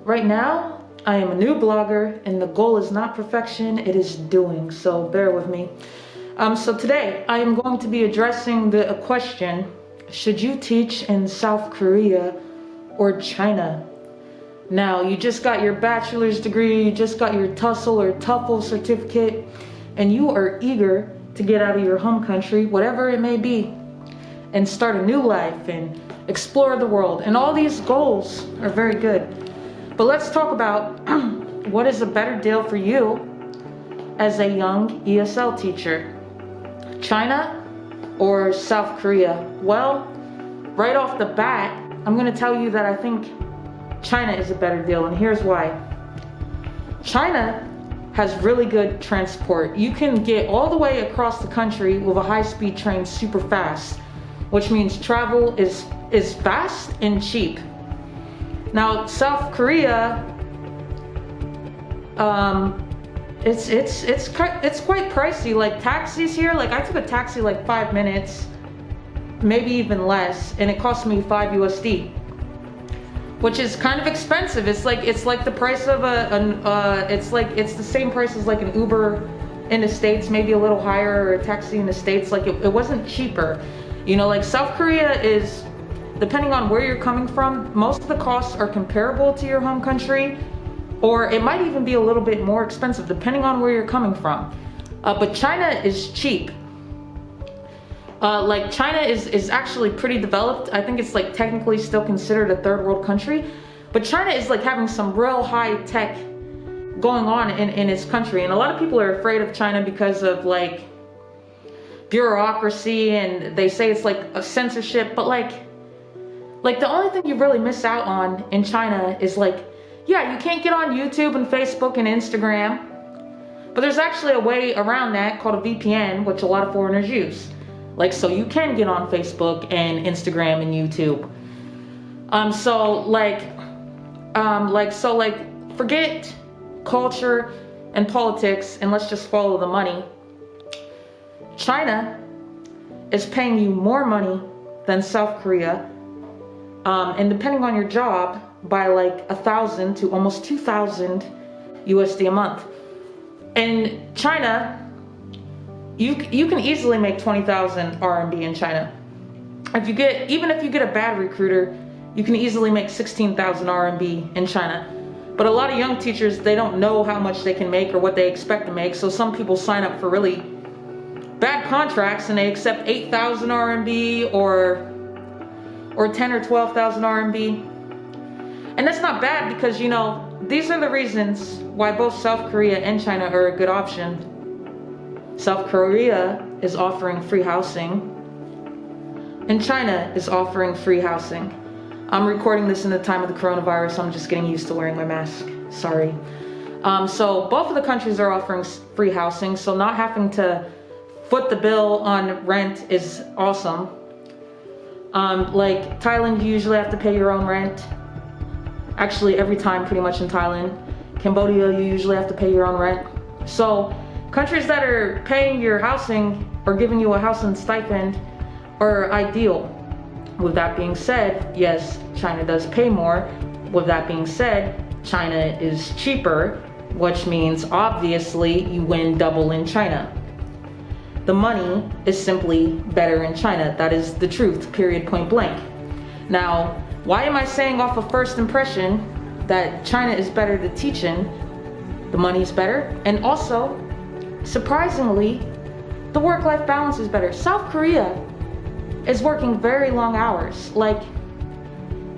right now I am a new blogger and the goal is not perfection, it is doing, so bear with me. So today I am going to be addressing the question, should you teach in South Korea or China? Now, you just got your bachelor's degree, you just got your tussle or TOEFL certificate, and you are eager to get out of your home country, whatever it may be, and start a new life and explore the world. And all these goals are very good. But let's talk about what is a better deal for you as a young ESL teacher. China or South Korea? Well, right off the bat, I'm going to tell you that I think China is a better deal, and here's why. China has really good transport. You can get all the way across the country with a high-speed train super fast, which means travel is fast and cheap. Now, South Korea, it's quite pricey. Like taxis here, like I took a taxi like 5 minutes, maybe even less, and it cost me $5 USD, which is kind of expensive. It's like the price of it's the same price as like an Uber in the States, maybe a little higher, or a taxi in the States. Like it wasn't cheaper. You know, like South Korea is, depending on where you're coming from, most of the costs are comparable to your home country, or it might even be a little bit more expensive depending on where you're coming from. But China is cheap. Like China is actually pretty developed. I think it's like technically still considered a third world country, but China is like having some real high tech going on in its country. And a lot of people are afraid of China because of like bureaucracy, and they say it's like a censorship, but like the only thing you really miss out on in China is like, yeah, you can't get on YouTube and Facebook and Instagram, but there's actually a way around that called a VPN, which a lot of foreigners use. Like, so you can get on Facebook and Instagram and YouTube. So forget culture and politics and let's just follow the money. China is paying you more money than South Korea, and depending on your job, by like 1,000 to almost 2,000 USD a month. In China, you can easily make 20,000 RMB in China. Even if you get a bad recruiter, you can easily make 16,000 RMB in China. But a lot of young teachers, they don't know how much they can make or what they expect to make. So some people sign up for really bad contracts and they accept 8,000 RMB or 10 or 12,000 RMB. And that's not bad because, you know, these are the reasons why both South Korea and China are a good option. South Korea is offering free housing, and China is offering free housing. I'm recording this in the time of the coronavirus, so I'm just getting used to wearing my mask. Sorry. So both of the countries are offering free housing, so not having to foot the bill on rent is awesome. Like Thailand, you usually have to pay your own rent. Actually, every time pretty much in Thailand. Cambodia, you usually have to pay your own rent. So countries that are paying your housing or giving you a housing stipend are ideal. With that being said, yes, China does pay more. With that being said, China is cheaper, which means obviously you win double in China. The money is simply better in China. That is the truth, period, point blank. Now, why am I saying off of first impression that China is better to teach in? The money is better, and also, surprisingly, the work-life balance is better. South Korea is working very long hours. Like,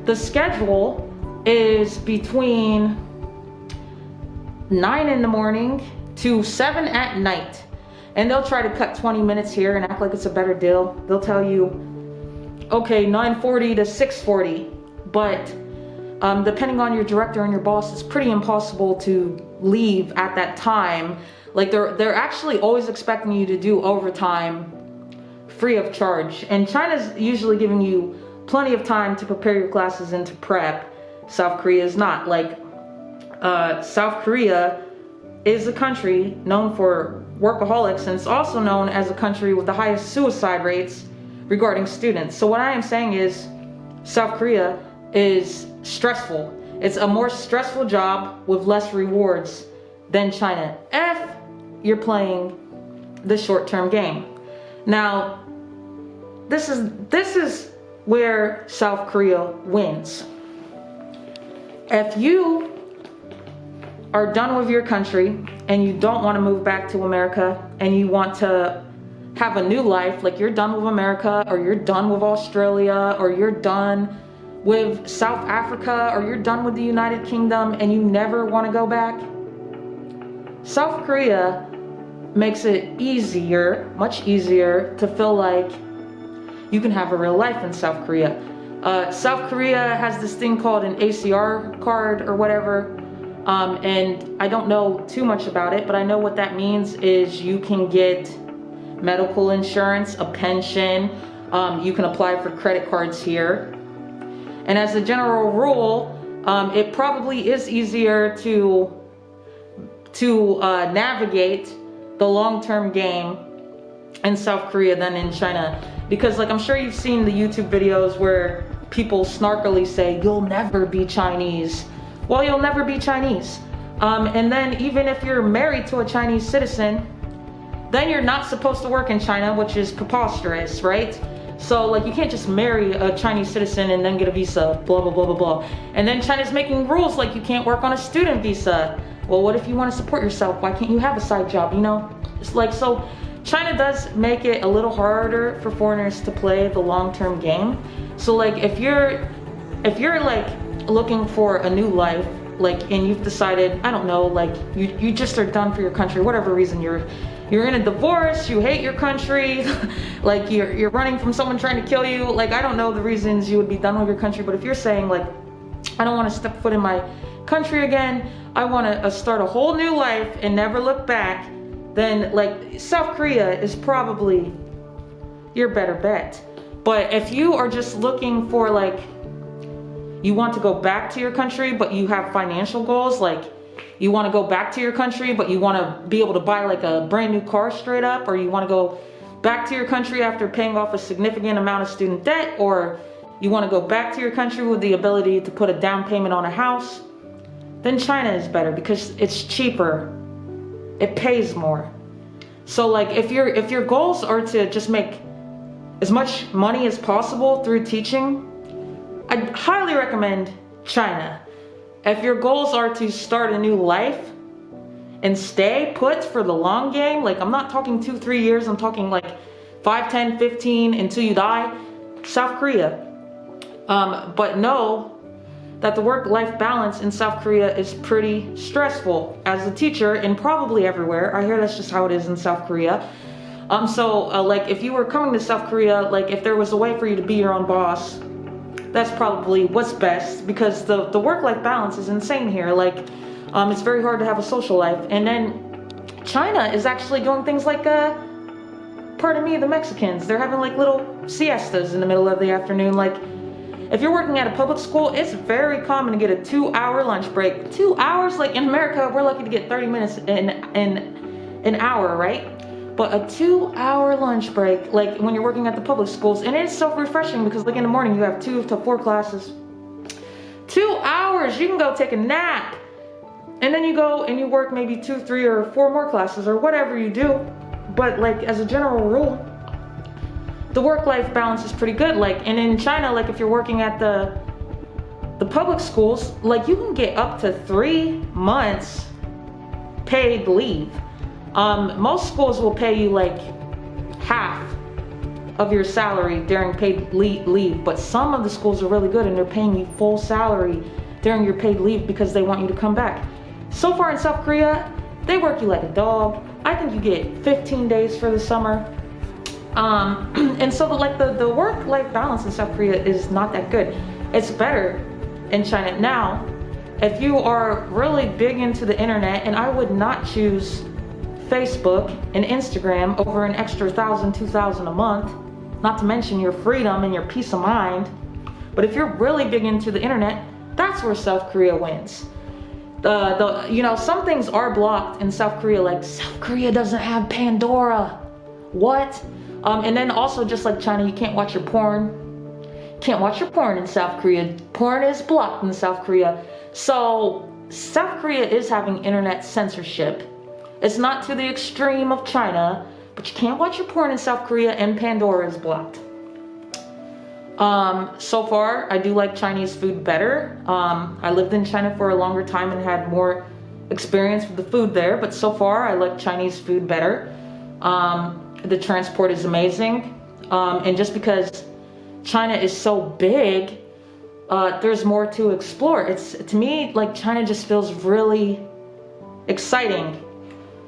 the schedule is between 9 in the morning to 7 at night. And they'll try to cut 20 minutes here and act like it's a better deal. They'll tell you, okay, 9:40 to 6:40. But depending on your director and your boss, it's pretty impossible to leave at that time. Like they're actually always expecting you to do overtime free of charge. And China's usually giving you plenty of time to prepare your classes and to prep. South Korea is not. Like South Korea is a country known for workaholics, and it's also known as a country with the highest suicide rates regarding students. So what I am saying is South Korea is stressful. It's a more stressful job with less rewards than China if you're playing the short-term game. Now, this is where South Korea wins. If you are done with your country and you don't want to move back to America and you want to have a new life, like you're done with America, or you're done with Australia, or you're done with South Africa, or you're done with the United Kingdom and you never want to go back, South Korea makes it easier, much easier, to feel like you can have a real life in South Korea. South Korea has this thing called an ACR card or whatever, and I don't know too much about it, but I know what that means is you can get medical insurance, a pension, you can apply for credit cards here. And as a general rule, it probably is easier to navigate the long-term game in South Korea than in China. Because like I'm sure you've seen the YouTube videos where people snarkily say, you'll never be Chinese. Well, you'll never be Chinese. And then even if you're married to a Chinese citizen, then you're not supposed to work in China, which is preposterous, right? So like you can't just marry a Chinese citizen and then get a visa, blah, blah, blah, blah, blah. And then China's making rules like you can't work on a student visa. Well, what if you want to support yourself? Why can't you have a side job, you know? It's like, so China does make it a little harder for foreigners to play the long-term game. So like if you're like looking for a new life, like, and you've decided, I don't know, like you just are done for your country, whatever reason, you're in a divorce, you hate your country, like you're running from someone trying to kill you, like I don't know the reasons you would be done with your country, but if you're saying like, I don't want to step foot in my country again, I want to start a whole new life and never look back, then like South Korea is probably your better bet. But if you are just looking for like, you want to go back to your country, but you have financial goals, like you want to go back to your country, but you want to be able to buy like a brand new car straight up, or you want to go back to your country after paying off a significant amount of student debt, or you want to go back to your country with the ability to put a down payment on a house, then China is better because it's cheaper. It pays more. So like if your goals are to just make as much money as possible through teaching, I'd highly recommend China. If your goals are to start a new life and stay put for the long game, like I'm not talking 2-3 years, I'm talking like 5, 10, 15 until you die, South Korea. But know that the work-life balance in South Korea is pretty stressful. As a teacher, and probably everywhere, I hear that's just how it is in South Korea. Like if you were coming to South Korea, like if there was a way for you to be your own boss, that's probably what's best, because the work-life balance is insane here. Like it's very hard to have a social life. And then China is actually doing things like pardon me, the Mexicans, they're having like little siestas in the middle of the afternoon. Like if you're working at a public school, it's very common to get a 2-hour lunch break. 2 hours, like in America, we're lucky to get 30 minutes in an hour, right? But a 2-hour lunch break, like when you're working at the public schools, and it's so refreshing because like in the morning you have 2 to 4 classes. 2 hours, you can go take a nap. And then you go and you work maybe 2, 3, or 4 more classes or whatever you do. But like as a general rule, the work-life balance is pretty good. Like, and in China, like if you're working at the public schools, like you can get up to 3 months paid leave. Most schools will pay you like half of your salary during paid leave, but some of the schools are really good and they're paying you full salary during your paid leave because they want you to come back. So far in South Korea, they work you like a dog. I think you get 15 days for the summer. And so the work-life balance in South Korea is not that good. It's better in China. Now, if you are really big into the internet, and I would not choose Facebook and Instagram over an extra $1,000, $2,000 a month, not to mention your freedom and your peace of mind. But if you're really big into the internet, that's where South Korea wins. You know, some things are blocked in South Korea, like South Korea doesn't have Pandora. What? And then also just like China, you can't watch your porn. Can't watch your porn in South Korea. Porn is blocked in South Korea. So South Korea is having internet censorship. It's not to the extreme of China, but you can't watch your porn in South Korea, and Pandora is blocked. So far, I do like Chinese food better. I lived in China for a longer time and had more experience with the food there, but so far I like Chinese food better. The transport is amazing. And just because China is so big, there's more to explore. To me, like, China just feels really exciting.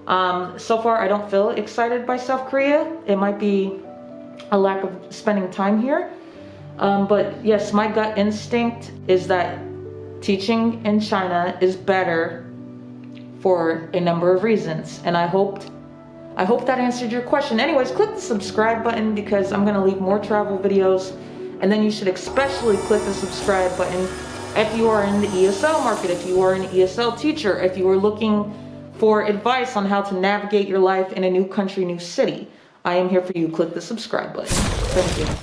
So far I don't feel excited by South Korea. It might be a lack of spending time here. But yes, my gut instinct is that teaching in China is better for a number of reasons. And I hope that answered your question. Anyways, click the subscribe button because I'm gonna leave more travel videos. And then you should especially click the subscribe button if you are in the ESL market, if you are an ESL teacher, if you are looking for advice on how to navigate your life in a new country, new city. I am here for you. Click the subscribe button. Thank you.